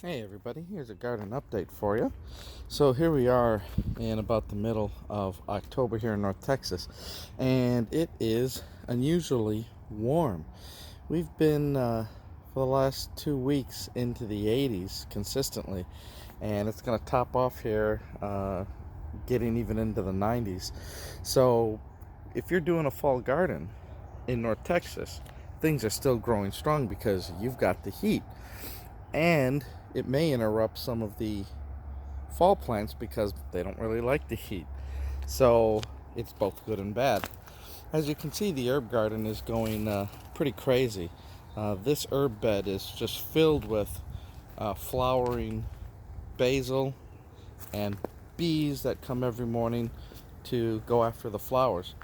Hey everybody, here's a garden update for you. So here we are in about the middle of October here in North Texas, and it is unusually warm. We've been for the last 2 weeks into the 80s consistently, and it's going to top off here, getting even into the 90s. So if you're doing a fall garden in North Texas, things are still growing strong because you've got the heat, and it may interrupt some of the fall plants because they don't really like the heat. So it's both good and bad. As you can see, the herb garden is going pretty crazy. This herb bed is just filled with flowering basil and bees that come every morning to go after the flowers.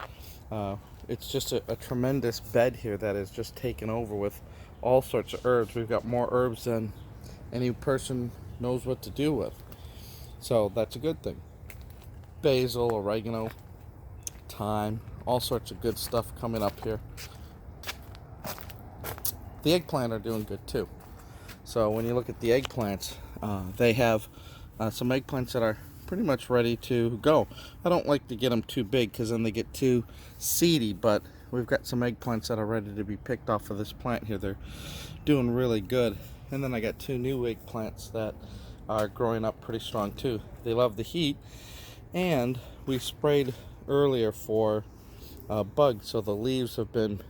It's just a tremendous bed here that is just taken over with all sorts of herbs. We've got more herbs than any person knows what to do with. So that's a good thing. Basil, oregano, thyme, all sorts of good stuff coming up here. The eggplant are doing good too. So when you look at the eggplants, they have some eggplants that are pretty much ready to go. I don't like to get them too big because then they get too seedy, but we've got some eggplants that are ready to be picked off of this plant here. They're doing really good. And then I got two new eggplants that are growing up pretty strong too. They love the heat, and we sprayed earlier for bugs, so the leaves have been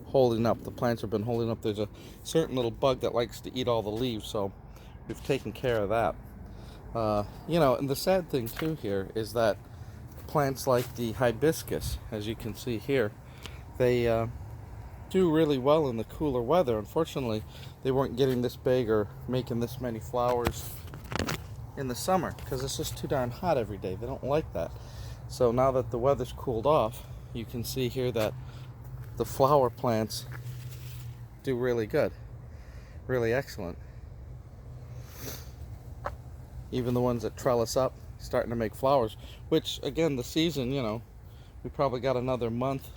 holding up. The plants have been holding up. There's a certain little bug that likes to eat all the leaves, so we've taken care of that. And the sad thing too here is that plants like the hibiscus, as you can see here, they do really well in the cooler weather. Unfortunately, they weren't getting this big or making this many flowers in the summer because it's just too darn hot every day. They don't like that. So now that the weather's cooled off, you can see here that the flower plants do really good, really excellent. Even the ones that trellis up, starting to make flowers, which again, the season, we probably got another month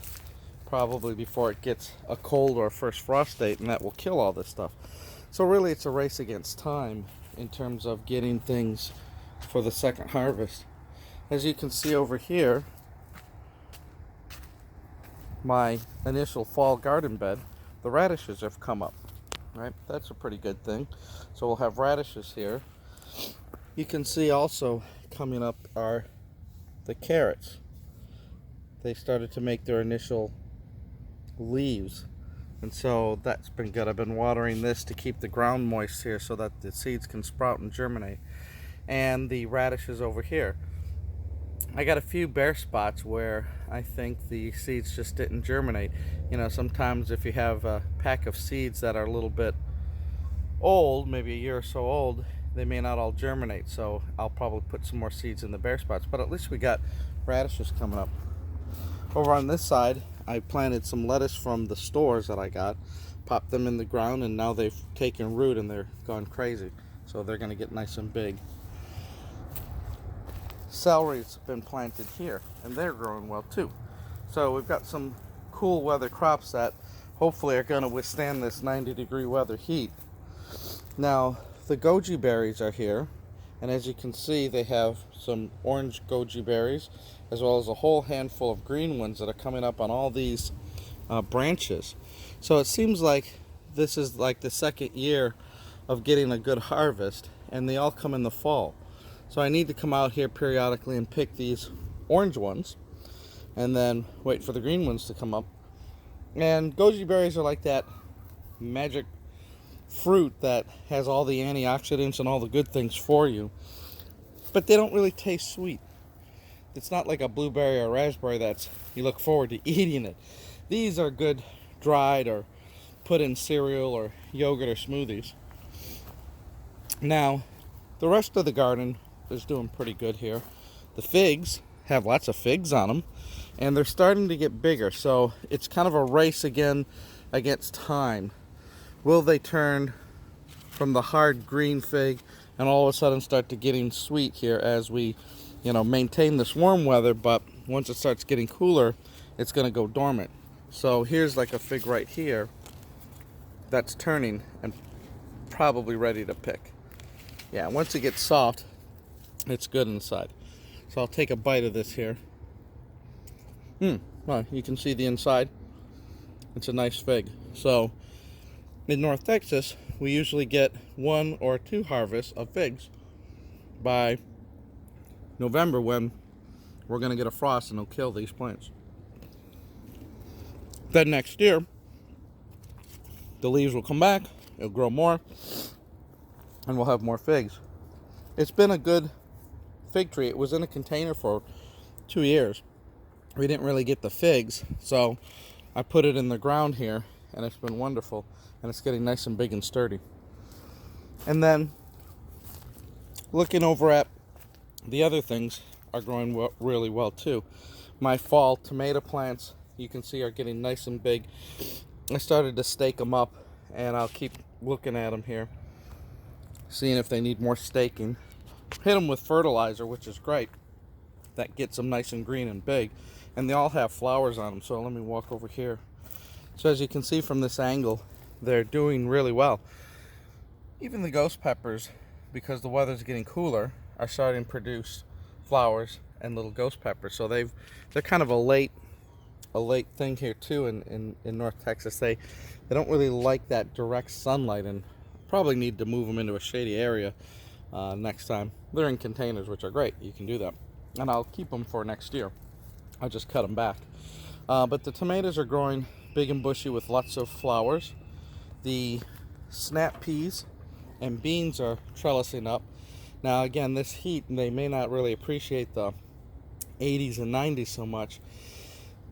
probably before it gets a cold or a first frost date, and that will kill all this stuff. So really it's a race against time in terms of getting things for the second harvest. As you can see over here, my initial fall garden bed, the radishes have come up, right? That's a pretty good thing. So we'll have radishes here. You can see also coming up are the carrots. They started to make their initial leaves, and so that's been good. I've been watering this to keep the ground moist here so that the seeds can sprout and germinate. And the radishes over here, I got a few bare spots where I think the seeds just didn't germinate. Sometimes if you have a pack of seeds that are a little bit old, maybe a year or so old, they may not all germinate, so I'll probably put some more seeds in the bare spots, but at least we got radishes coming up. Over on this side, I planted some lettuce from the stores that I got, popped them in the ground, and now they've taken root and they're gone crazy. So they're going to get nice and big. Celery's been planted here, and they're growing well too. So we've got some cool weather crops that hopefully are going to withstand this 90-degree weather heat. Now, the goji berries are here, and as you can see, they have some orange goji berries as well as a whole handful of green ones that are coming up on all these branches. So it seems like this is like the second year of getting a good harvest, and they all come in the fall. So I need to come out here periodically and pick these orange ones and then wait for the green ones to come up. And goji berries are like that magic fruit that has all the antioxidants and all the good things for you, but they don't really taste sweet. It's not like a blueberry or raspberry that's you look forward to eating it. These are good dried or put in cereal or yogurt or smoothies. Now, the rest of the garden is doing pretty good here. The figs have lots of figs on them, and they're starting to get bigger, so it's kind of a race again against time. Will they turn from the hard green fig and all of a sudden start to getting sweet here as we maintain this warm weather, but once it starts getting cooler, it's going to go dormant. So here's like a fig right here that's turning and probably ready to pick. Yeah, once it gets soft, it's good inside. So I'll take a bite of this here. Well, you can see the inside. It's a nice fig. So in North Texas, we usually get 1 or 2 harvests of figs by November, when we're going to get a frost and it'll kill these plants. Then next year, the leaves will come back, it'll grow more, and we'll have more figs. It's been a good fig tree. It was in a container for 2 years. We didn't really get the figs, so I put it in the ground here, and it's been wonderful, and it's getting nice and big and sturdy. And then looking over at the other things are growing really well too. My fall tomato plants, you can see, are getting nice and big. I started to stake them up, and I'll keep looking at them here, seeing if they need more staking. Hit them with fertilizer, which is great. That gets them nice and green and big, and they all have flowers on them. So let me walk over here. So as you can see from this angle, they're doing really well. Even the ghost peppers, because the weather's getting cooler, are starting to produce flowers and little ghost peppers. So they're kind of a late thing here too in North Texas. They don't really like that direct sunlight, and probably need to move them into a shady area next time. They're in containers, which are great. You can do that, and I'll keep them for next year. I'll just cut them back. But the tomatoes are growing big and bushy with lots of flowers. The snap peas and beans are trellising up. Now again, this heat, they may not really appreciate the 80s and 90s so much,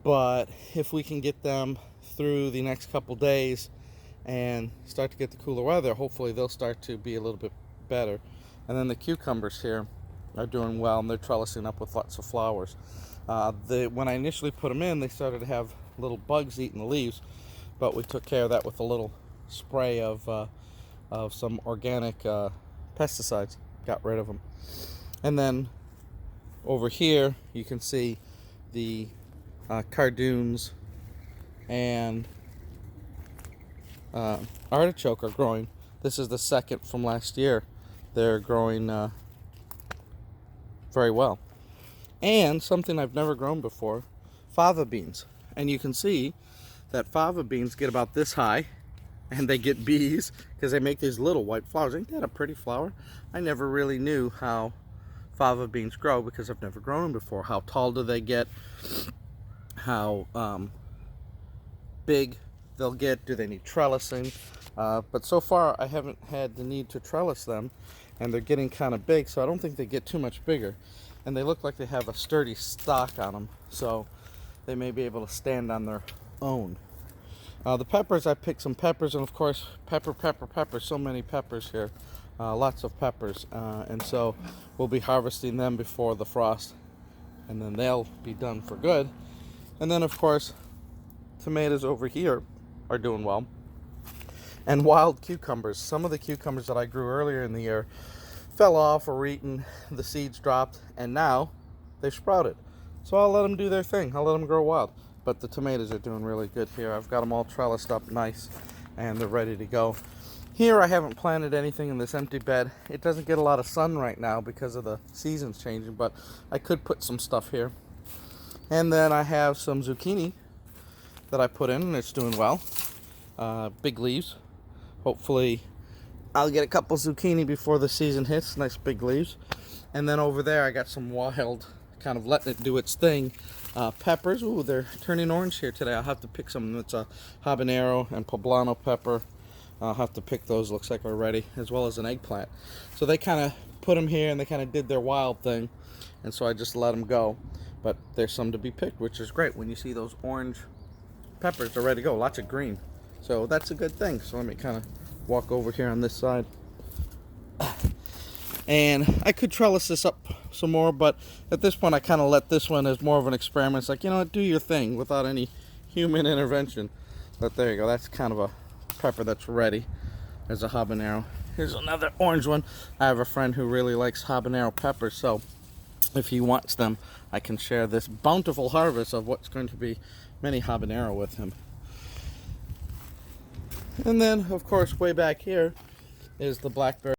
but if we can get them through the next couple days and start to get the cooler weather, hopefully they'll start to be a little bit better. And then the cucumbers here are doing well, and they're trellising up with lots of flowers. When I initially put them in, they started to have little bugs eating the leaves, but we took care of that with a little spray of some organic pesticides. Got rid of them. And then over here you can see the cardoons and artichoke are growing. This is the second from last year. They're growing very well. And something I've never grown before, fava beans. And you can see that fava beans get about this high, and they get bees because they make these little white flowers. Ain't that a pretty flower? I never really knew how fava beans grow because I've never grown them before. How tall do they get? How big they'll get? Do they need trellising? But so far I haven't had the need to trellis them, and they're getting kind of big, so I don't think they get too much bigger. And they look like they have a sturdy stalk on them, so they may be able to stand on their own. The peppers, I picked some peppers, and of course, pepper, so many peppers here. Lots of peppers, and so we'll be harvesting them before the frost, and then they'll be done for good. And then of course, tomatoes over here are doing well. And wild cucumbers. Some of the cucumbers that I grew earlier in the year fell off or eaten, the seeds dropped, and now they've sprouted. So I'll let them do their thing. I'll let them grow wild. But the tomatoes are doing really good here. I've got them all trellised up nice, and they're ready to go. Here I haven't planted anything in this empty bed. It doesn't get a lot of sun right now because of the seasons changing, but I could put some stuff here. And then I have some zucchini that I put in, and it's doing well. Big leaves. Hopefully I'll get a couple zucchini before the season hits. Nice big leaves. And then over there I got some wild, kind of letting it do its thing, peppers. Ooh, they're turning orange here today. I'll have to pick some. It's a habanero and poblano pepper. I'll have to pick those. Looks like we're ready, as well as an eggplant. So they kind of put them here, and they kind of did their wild thing, and so I just let them go. But there's some to be picked, which is great. When you see those orange peppers, they're ready to go. Lots of green, so that's a good thing. So let me kind of walk over here on this side. And I could trellis this up some more, but at this point I kind of let this one as more of an experiment. It's like, you know what, do your thing without any human intervention. But there you go. That's kind of a pepper that's ready as a habanero. Here's another orange one. I have a friend who really likes habanero peppers, so if he wants them, I can share this bountiful harvest of what's going to be many habanero with him. And then, of course, way back here is the blackberry.